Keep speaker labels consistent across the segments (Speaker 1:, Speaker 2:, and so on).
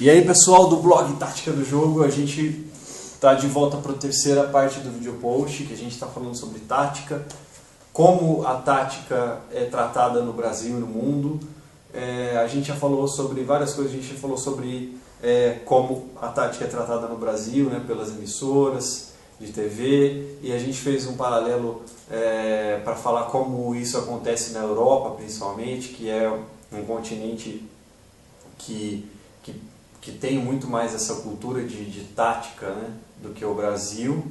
Speaker 1: E aí, pessoal do blog Tática do Jogo, a gente está de volta para a terceira parte do vídeo post, que a gente está falando sobre tática, como a tática é tratada no Brasil e no mundo. A gente já falou sobre várias coisas, a gente já falou sobre como a tática é tratada no Brasil, né, pelas emissoras de TV, e a gente fez um paralelo para falar como isso acontece na Europa, principalmente, que é um continente que tem muito mais essa cultura de tática, né, do que o Brasil.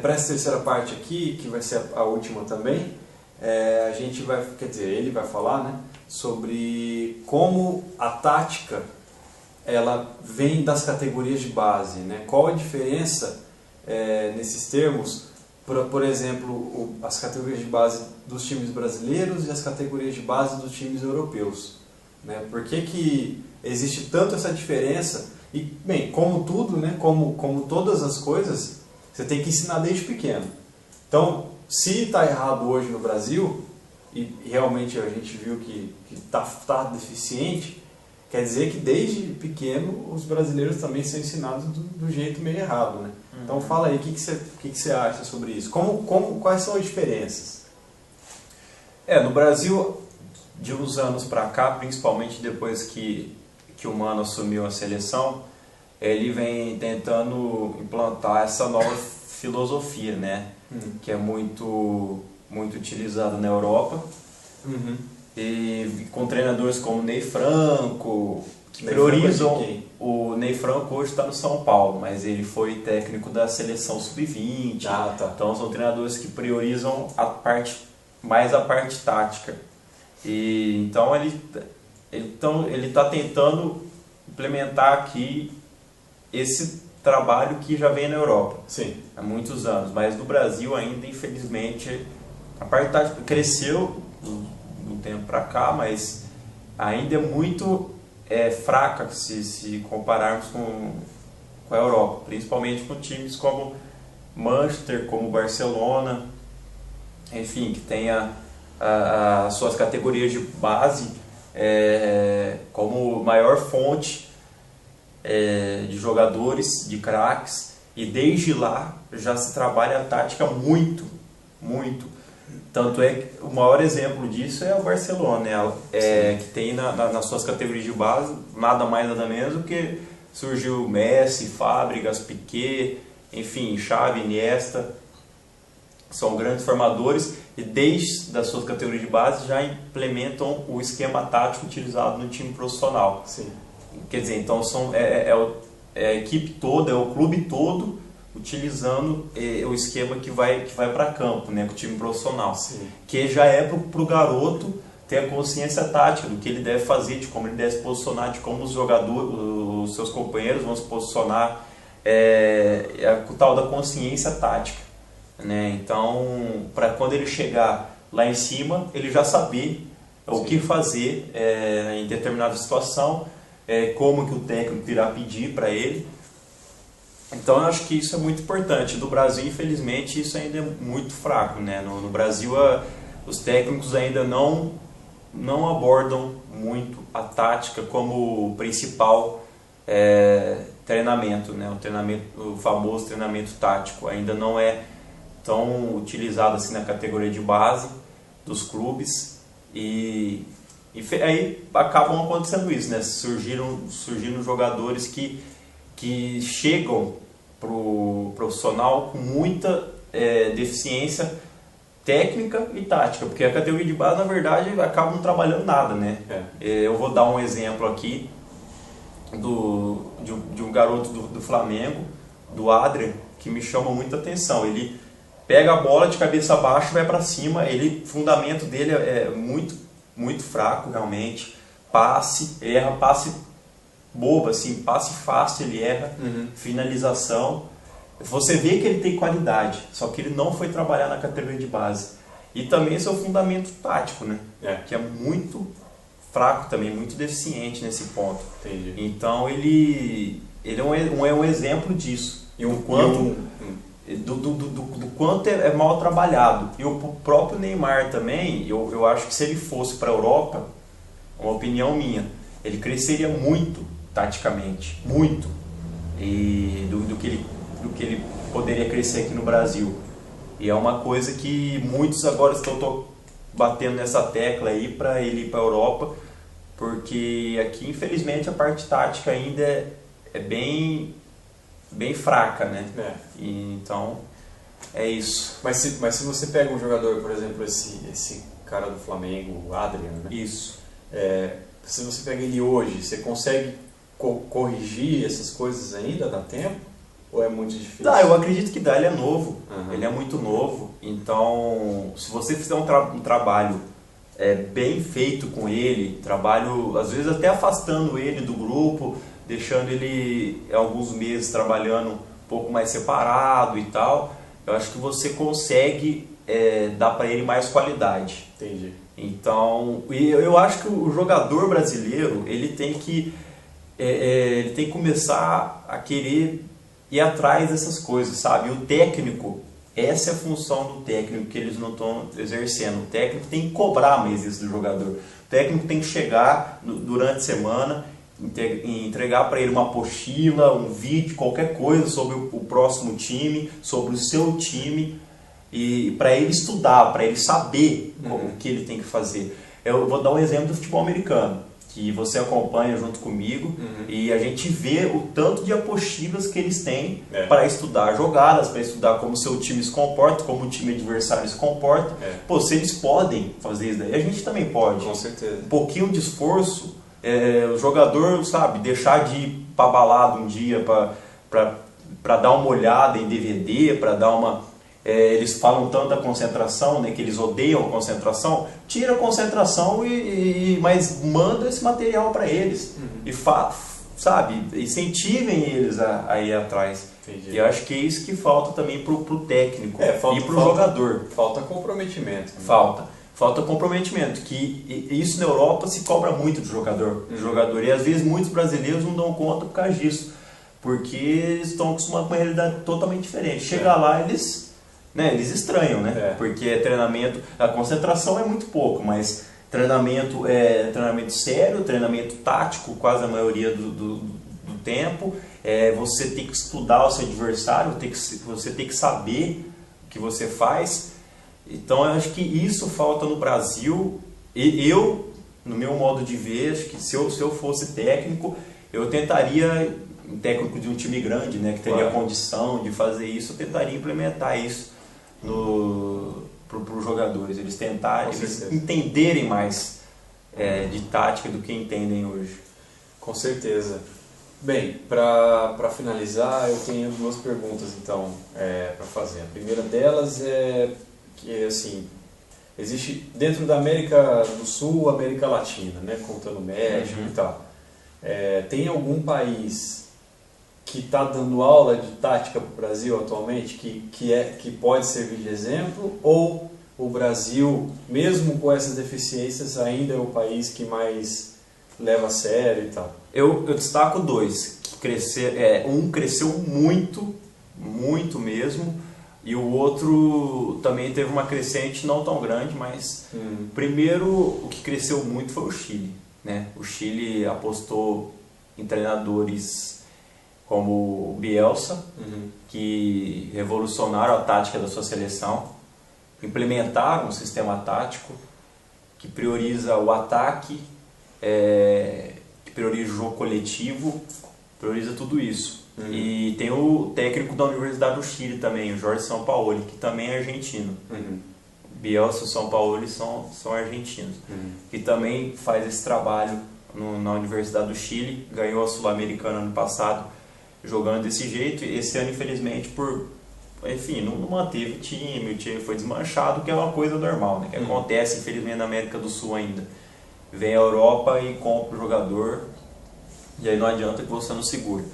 Speaker 1: Para essa terceira parte aqui, que vai ser a última também, a gente vai, ele vai falar, né, sobre como a tática ela vem das categorias de base, né? Qual a diferença nesses termos, por exemplo, as categorias de base dos times brasileiros e as categorias de base dos times europeus, né? Por que existe tanto essa diferença? E, bem, como tudo, né? Como todas as coisas, você tem que ensinar desde pequeno. Então, se está errado hoje no Brasil, e realmente a gente viu que tá deficiente, quer dizer que desde pequeno os brasileiros também são ensinados do jeito meio errado, né? Então fala aí, o que você acha sobre isso? Quais são as diferenças?
Speaker 2: No Brasil, de uns anos para cá, principalmente depois que o Mano assumiu a seleção, ele vem tentando implantar essa nova filosofia, né? Que é muito utilizada na Europa. E com treinadores como Ney Franco, que priorizam. O Ney Franco hoje está no São Paulo, mas ele foi técnico da seleção sub-20.
Speaker 1: Tá.
Speaker 2: Então são treinadores que priorizam mais a parte tática. E então ele está tentando implementar aqui esse trabalho que já vem na Europa.
Speaker 1: Sim.
Speaker 2: Há muitos anos, mas no Brasil ainda, infelizmente, a parte tática cresceu do tempo para cá, mas ainda é muito fraca se compararmos com a Europa, principalmente com times como Manchester, como Barcelona, enfim, que tem as suas categorias de base como maior fonte de jogadores, de craques, e desde lá já se trabalha a tática muito. Tanto é que o maior exemplo disso é o Barcelona, que tem nas suas categorias de base nada mais nada menos do que surgiu Messi, Fábricas, Piqué, enfim, Xavi, Iniesta, são grandes formadores e desde as suas categorias de base já implementam o esquema tático utilizado no time profissional.
Speaker 1: Sim.
Speaker 2: Quer dizer, então é a equipe toda, é o clube todo utilizando o esquema que vai para campo, né, com o time profissional.
Speaker 1: Sim.
Speaker 2: Que já é para o garoto ter a consciência tática do que ele deve fazer, de como ele deve se posicionar, de como os jogadores, os seus companheiros vão se posicionar, o tal da consciência tática, né? Então, para quando ele chegar lá em cima, ele já saber o que fazer em determinada situação, como que o técnico irá pedir para ele. Então eu acho que isso é muito importante. No Brasil, infelizmente, isso ainda é muito fraco, né? No Brasil, os técnicos ainda não abordam muito a tática como principal treinamento, né? O famoso treinamento tático ainda não é tão utilizado assim na categoria de base dos clubes e aí acabam acontecendo isso, né? Surgiram jogadores que chegam para o profissional com muita deficiência técnica e tática, porque a categoria de base, na verdade, acaba não trabalhando nada, né? Eu vou dar um exemplo aqui de um garoto do Flamengo, do Adrian, que me chama muita atenção. Ele pega a bola de cabeça baixa e vai para cima, o fundamento dele é muito fraco, realmente. Ele erra passe bobo, assim, passe fácil ele erra, finalização. Você vê que ele tem qualidade, só que ele não foi trabalhar na categoria de base. E também seu fundamento tático, né? Que é muito fraco também, muito deficiente nesse ponto.
Speaker 1: Entendi.
Speaker 2: Então ele é um exemplo disso. Do quanto é mal trabalhado. E o próprio Neymar também, eu acho que se ele fosse para a Europa, uma opinião minha, ele cresceria muito taticamente, muito, e do que ele poderia crescer aqui no Brasil. E é uma coisa que muitos agora estão batendo nessa tecla aí para ele ir para a Europa, porque aqui infelizmente a parte tática ainda é bem fraca, né? E, então é isso.
Speaker 1: Mas se você pega um jogador, por exemplo, esse cara do Flamengo, o Adrian, né?
Speaker 2: Isso.
Speaker 1: Se você pega ele hoje, você consegue corrigir essas coisas ainda? Dá tempo? Ou é muito difícil?
Speaker 2: Dá, eu acredito que dá, ele é novo, ele é muito novo, então se você fizer um trabalho bem feito com ele, trabalho às vezes até afastando ele do grupo, deixando ele alguns meses trabalhando um pouco mais separado e tal, eu acho que você consegue dar para ele mais qualidade.
Speaker 1: Entendi.
Speaker 2: Então, eu acho que o jogador brasileiro ele tem que começar a querer ir atrás dessas coisas, sabe? O técnico, essa é a função do técnico que eles não estão exercendo. O técnico tem que cobrar mais isso do jogador. O técnico tem que chegar durante a semana, entregar para ele uma apostila, um vídeo, qualquer coisa sobre o próximo time, sobre o seu time, e para ele estudar, para ele saber o que ele tem que fazer. Eu vou dar um exemplo do futebol americano, que você acompanha junto comigo, e a gente vê o tanto de apostilas que eles têm para estudar jogadas, para estudar como o seu time se comporta, como o time adversário se comporta. Pô, se eles podem fazer isso daí, a gente também pode.
Speaker 1: Com certeza.
Speaker 2: Um pouquinho de esforço, o jogador, sabe, deixar de ir para balada um dia para dar uma olhada em DVD, para dar uma... eles falam tanto da concentração, né, que eles odeiam a concentração. Tira a concentração mas manda esse material para eles. E sabe, incentivem eles a ir atrás.
Speaker 1: Entendi.
Speaker 2: E eu acho que é isso que falta também pro técnico e pro
Speaker 1: falta,
Speaker 2: jogador.
Speaker 1: Falta comprometimento. Né?
Speaker 2: Falta comprometimento, que isso na Europa se cobra muito do jogador. E às vezes muitos brasileiros não dão conta por causa disso, porque eles estão acostumados com uma realidade totalmente diferente. Chegar lá, eles estranham, né? Porque treinamento, a concentração é muito pouco, mas treinamento é treinamento sério, treinamento tático, quase a maioria do tempo. Você tem que estudar o seu adversário, você tem que saber o que você faz. Então eu acho que isso falta no Brasil. E eu, no meu modo de ver, acho que se eu fosse técnico, eu tentaria, um técnico de um time grande, né, que teria condição de fazer isso, eu tentaria implementar isso para os jogadores, eles entenderem mais de tática do que entendem hoje.
Speaker 1: Com certeza. Bem, para finalizar, eu tenho duas perguntas então para fazer. A primeira delas é que assim, existe dentro da América do Sul, América Latina, né, contando México e tal. Tem algum país que está dando aula de tática para o Brasil atualmente, que pode servir de exemplo, ou o Brasil, mesmo com essas deficiências, ainda é o país que mais leva a sério e tal?
Speaker 2: Eu destaco dois, que um cresceu muito, muito mesmo, e o outro também teve uma crescente não tão grande, mas primeiro o que cresceu muito foi o Chile, né? O Chile apostou em treinadores como o Bielsa, que revolucionaram a tática da sua seleção, implementaram um sistema tático que prioriza o ataque, que prioriza o jogo coletivo, prioriza tudo isso. E tem o técnico da Universidade do Chile também, o Jorge Sampaoli, que também é argentino. Bielsa e o Sampaoli são argentinos, que também faz esse trabalho na Universidade do Chile, ganhou a Sul-Americana ano passado, jogando desse jeito. Esse ano, infelizmente, não manteve o time foi desmanchado, que é uma coisa normal, né? Que acontece, infelizmente, na América do Sul ainda. Vem a Europa e compra o jogador, e aí não adianta que você não segura.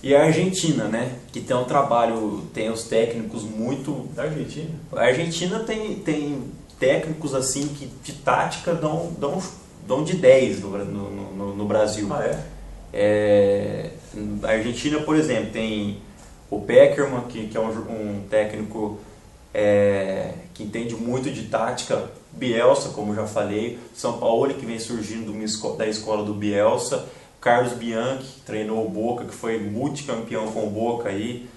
Speaker 2: E a Argentina, né? Que tem um trabalho, tem os técnicos muito...
Speaker 1: Da Argentina?
Speaker 2: A Argentina tem técnicos assim que de tática dão de 10 no Brasil. A Argentina, por exemplo, tem o Peckerman, que é um técnico que entende muito de tática, Bielsa, como já falei, Sampaoli, que vem surgindo da escola do Bielsa, Carlos Bianchi, que treinou o Boca, que foi multicampeão com o Boca aí.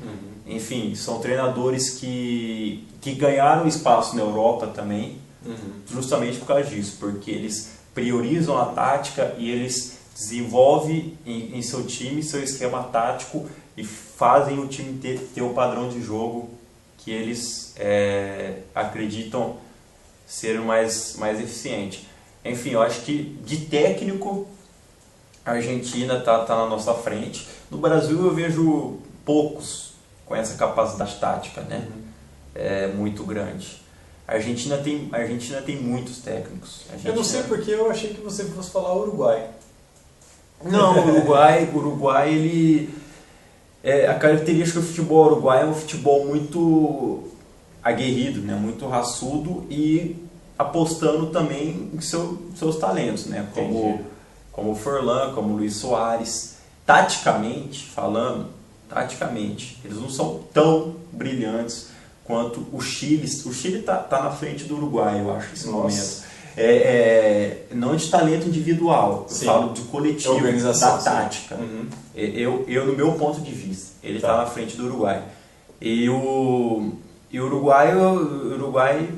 Speaker 2: Enfim, são treinadores que ganharam espaço na Europa também, justamente por causa disso, porque eles priorizam a tática e eles desenvolvem em seu time, seu esquema tático e fazem o time ter o padrão de jogo que eles acreditam ser o mais eficiente. Enfim, eu acho que de técnico a Argentina tá na nossa frente. No Brasil eu vejo poucos com essa capacidade tática, né? É muito grande. A Argentina tem muitos técnicos.
Speaker 1: Eu não sei porque eu achei que você fosse falar Uruguai.
Speaker 2: Não, o Uruguai ele a característica do futebol uruguaio é um futebol muito aguerrido, né? Muito raçudo e apostando também em seus talentos, né? Como o Forlan, como o Luis Soares. Taticamente falando, eles não são tão brilhantes quanto o Chile. O Chile tá na frente do Uruguai, eu acho, nesse momento. Não de talento individual, eu falo de coletivo, da tática. Eu, no meu ponto de vista, ele está na frente do Uruguai. E o Uruguai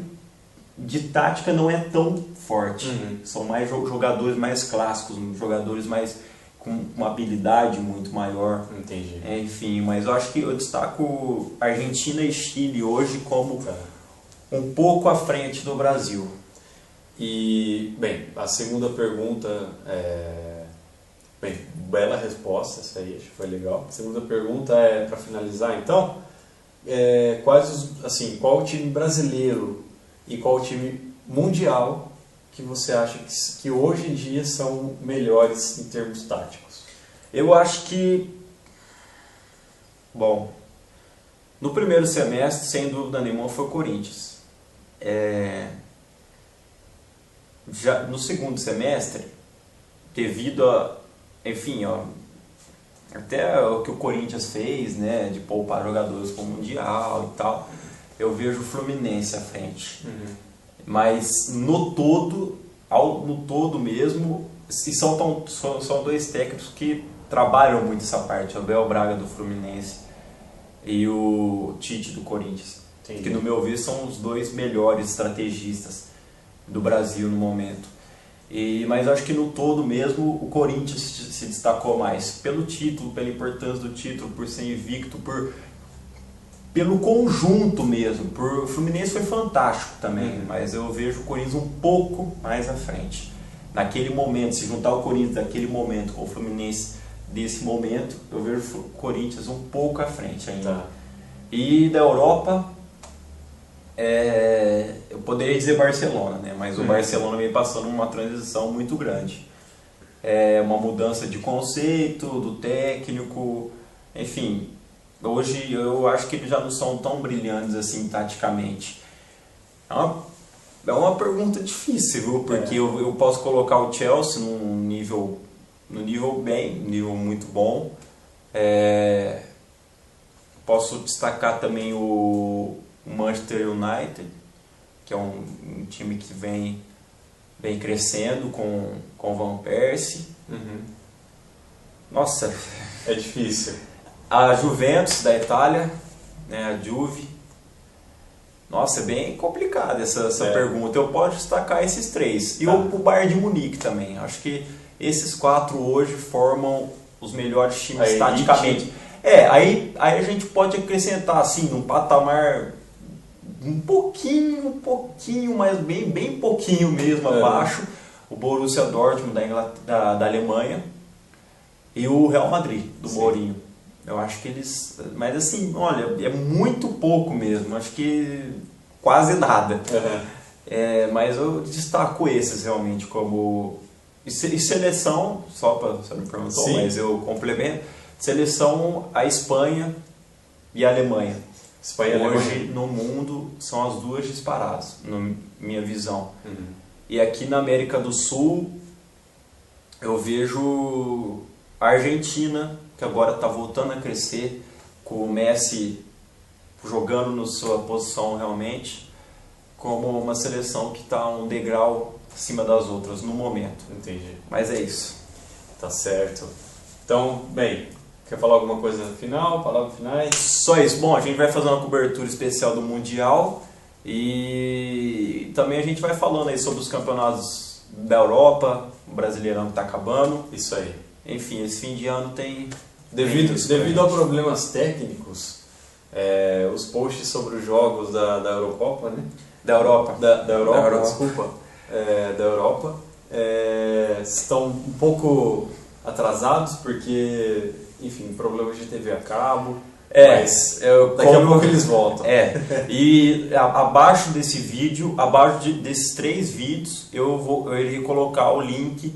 Speaker 2: de tática não é tão forte. São mais jogadores mais clássicos, jogadores mais com uma habilidade muito maior.
Speaker 1: Entendi.
Speaker 2: Enfim, mas eu acho que eu destaco Argentina e Chile hoje como um pouco à frente do Brasil.
Speaker 1: E, bem, a segunda pergunta bem, bela resposta, essa aí, acho que foi legal. A segunda pergunta para finalizar, então, qual o time brasileiro e qual o time mundial que você acha que hoje em dia são melhores em termos táticos?
Speaker 2: Eu acho que, bom, no primeiro semestre, sem dúvida nenhuma, foi o Corinthians. Já no segundo semestre, devido a, enfim, até o que o Corinthians fez, né, de poupar jogadores para o Mundial e tal, eu vejo o Fluminense à frente. Mas no todo mesmo, e são dois técnicos que trabalham muito essa parte, o Abel Braga do Fluminense e o Tite do Corinthians.
Speaker 1: Entendi.
Speaker 2: Que no meu ver são os dois melhores estrategistas do Brasil no momento. Mas eu acho que no todo mesmo o Corinthians se destacou mais pelo título, pela importância do título, por ser invicto, pelo conjunto mesmo. O Fluminense foi fantástico também, mas eu vejo o Corinthians um pouco mais à frente. Naquele momento, se juntar o Corinthians daquele momento com o Fluminense desse momento, eu vejo o Corinthians um pouco à frente ainda. E da Europa, eu poderia dizer Barcelona, né? Mas o Barcelona vem passando uma transição muito grande. Uma mudança de conceito, do técnico, enfim. Hoje eu acho que eles já não são tão brilhantes assim taticamente. É uma pergunta difícil, viu? Porque eu posso colocar o Chelsea num nível muito bom. Posso destacar também o Manchester United, que é um time que vem crescendo com o Van Persie. Nossa,
Speaker 1: é difícil.
Speaker 2: A Juventus da Itália, né, a Juve. Nossa, é bem complicada essa pergunta. Eu posso destacar esses três. E o Bayern de Munique também. Acho que esses quatro hoje formam os melhores times taticamente. Aí a gente pode acrescentar assim, um patamar um pouquinho, mas bem pouquinho mesmo abaixo, o Borussia Dortmund da Alemanha e o Real Madrid, do Mourinho. Eu acho que eles... Mas assim, olha, é muito pouco mesmo, acho que quase nada. Mas eu destaco esses realmente como... E seleção, você me perguntou, mas eu complemento. Seleção, a Espanha e a Alemanha. Hoje no mundo são as duas disparadas, na minha visão. E aqui na América do Sul eu vejo a Argentina, que agora está voltando a crescer, com o Messi jogando na sua posição realmente, como uma seleção que está um degrau acima das outras no momento.
Speaker 1: Entendi.
Speaker 2: Mas é isso.
Speaker 1: Tá certo. Então, bem, quer falar alguma coisa no final? Palavras finais?
Speaker 2: Só isso. Bom, a gente vai fazer uma cobertura especial do Mundial e também a gente vai falando aí sobre os campeonatos da Europa, o Brasileirão que está acabando.
Speaker 1: Isso aí.
Speaker 2: Enfim, esse fim de ano tem...
Speaker 1: Devido a problemas técnicos, os posts sobre os jogos da Eurocopa, né?
Speaker 2: Da Europa.
Speaker 1: Da Europa, desculpa. Da Europa, estão um pouco atrasados porque, enfim, problemas de TV a cabo. Mas daqui a pouco eles voltam.
Speaker 2: E abaixo desse vídeo, abaixo desses 3 vídeos, eu irei colocar o link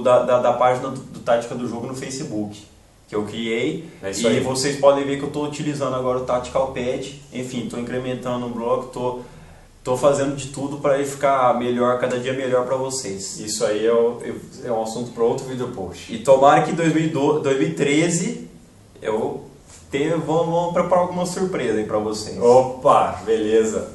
Speaker 2: da página do Tática do Jogo no Facebook, que eu criei.
Speaker 1: Isso aí.
Speaker 2: Vocês podem ver que eu estou utilizando agora o Tactical Pad. Enfim, estou incrementando o blog, estou fazendo de tudo para ele ficar melhor, cada dia melhor para vocês.
Speaker 1: Isso aí é um assunto para outro vídeo post.
Speaker 2: E tomara que em 2013 vamos preparar alguma surpresa aí para vocês.
Speaker 1: Opa, beleza.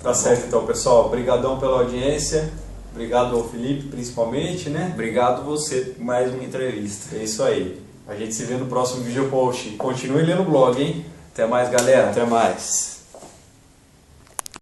Speaker 1: Tá certo então, pessoal. Obrigadão pela audiência. Obrigado ao Felipe, principalmente, né?
Speaker 2: Obrigado você por mais uma entrevista.
Speaker 1: É isso aí. A gente se vê no próximo vídeo post. Continue lendo o blog, hein?
Speaker 2: Até mais, galera.
Speaker 1: Até mais.